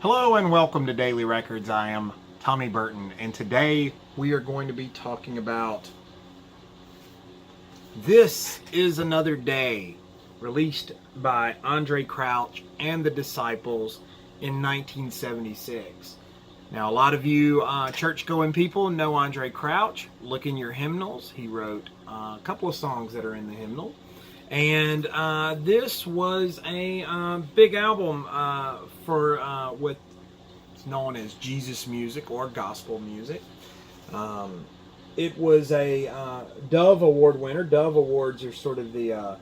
Hello and welcome to Daily Records. I am Tommy Burton, and today we are going to be talking about This Is Another Day, released by Andrae Crouch and the Disciples in 1976. Now, a lot of you church-going people know Andrae Crouch. Look in your hymnals. He wrote a couple of songs that are in the hymnal. And this was a big album for what's known as Jesus music or gospel music. It was a Dove Award winner. Dove Awards are sort of the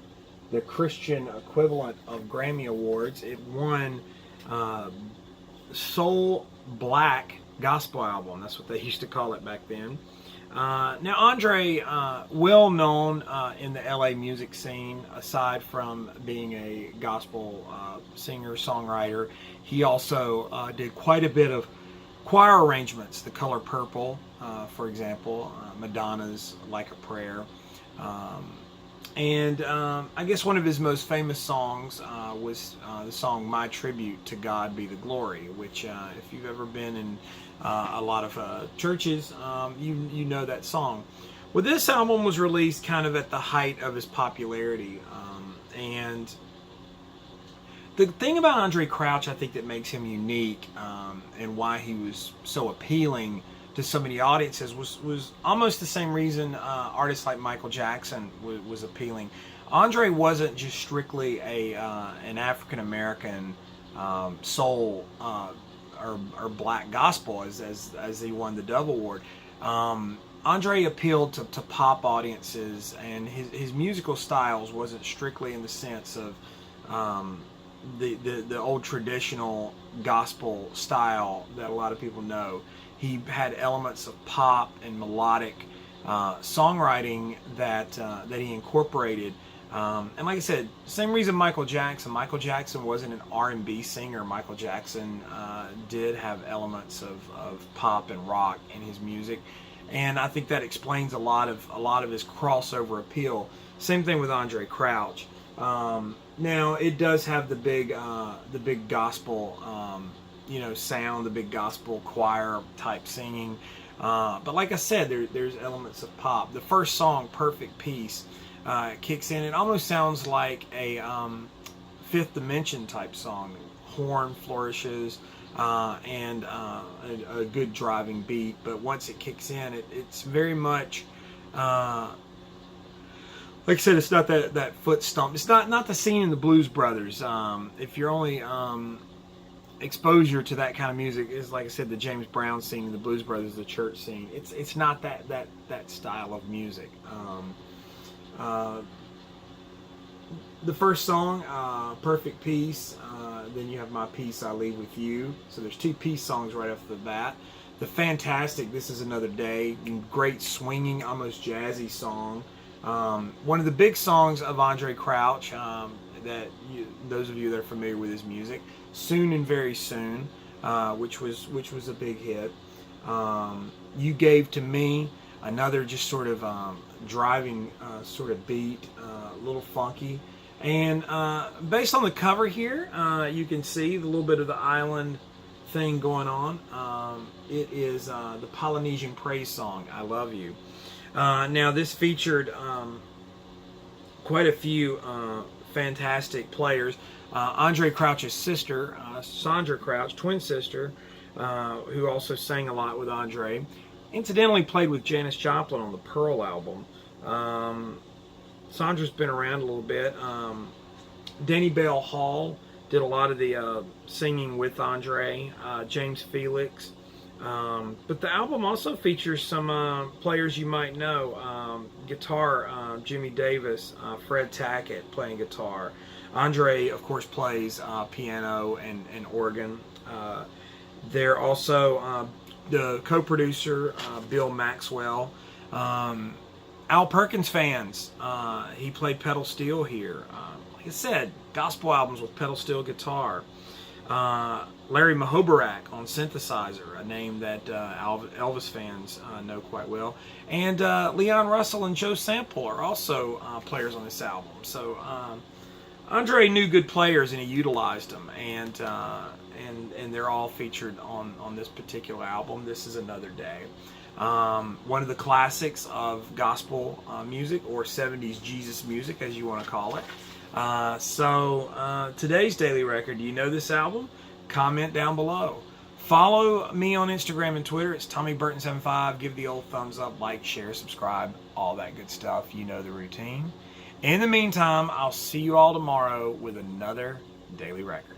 Christian equivalent of Grammy Awards. It won Soul Black Gospel Album. That's what they used to call it back then. Now, Andrae, well known in the LA music scene, aside from being a gospel singer-songwriter, he also did quite a bit of choir arrangements. The Color Purple, for example, Madonna's Like a Prayer. And I guess one of his most famous songs was the song My Tribute to God Be the Glory, which if you've ever been in a lot of churches, you know that song. Well, this album was released kind of at the height of his popularity. And the thing about Andrae Crouch, I think, that makes him unique and why he was so appealing to so many audiences was almost the same reason artists like Michael Jackson was appealing. Andrae wasn't just strictly an African American soul or black gospel as he won the Dove Award. Andrae appealed to pop audiences, and his musical styles wasn't strictly in the sense of the old traditional gospel style that a lot of people know. He had elements of pop and melodic songwriting that he incorporated. And like I said, same reason Michael Jackson wasn't an R&B singer. Michael Jackson did have elements of pop and rock in his music, and I think that explains a lot of his crossover appeal. Same thing with Andrae Crouch. Now it does have the big gospel sound, the big gospel choir type singing, but like I said, there's elements of pop. The first song, Perfect Peace, kicks in. It almost sounds like a Fifth Dimension type song. Horn flourishes and a good driving beat, but once it kicks in, it's very much like I said, it's not that foot stomp. It's not the scene in the Blues Brothers. If you're only exposure to that kind of music is, like I said, the James Brown scene, the Blues Brothers, the church scene. It's not that style of music. The first song, Perfect Peace, then you have My Peace I Leave With You. So there's two peace songs right off the bat. The fantastic This Is Another Day, great swinging, almost jazzy song. One of the big songs of Andrae Crouch, those of you that are familiar with his music, Soon and Very Soon, which was a big hit. You Gave to Me, another just sort of driving sort of beat, a little funky. And based on the cover here, you can see a little bit of the island thing going on. It is the Polynesian praise song, I Love You. Now this featured quite a few fantastic players. Andrae Crouch's sister, Sandra Crouch, twin sister, who also sang a lot with Andrae, incidentally played with Janis Joplin on the Pearl album. Sandra's been around a little bit. Denny Bell Hall did a lot of the singing with Andrae, James Felix. But the album also features some players you might know. Guitar, Jimmy Davis, Fred Tackett playing guitar. Andrae, of course, plays piano and organ. They're also the co-producer, Bill Maxwell. Al Perkins fans, he played pedal steel here. Like I said, gospel albums with pedal steel guitar. Larry Mahobarak on synthesizer, a name that Elvis fans know quite well. And Leon Russell and Joe Sample are also players on this album. So Andrae knew good players and he utilized them, and they're all featured on this particular album. This is Another Day. One of the classics of gospel music, or 70s Jesus music, as you want to call it. Today's Daily Record, do you know this album? Comment down below. Follow me on Instagram and Twitter. It's TommyBurton75. Give the old thumbs up, like, share, subscribe, all that good stuff. You know the routine. In the meantime, I'll see you all tomorrow with another Daily Record.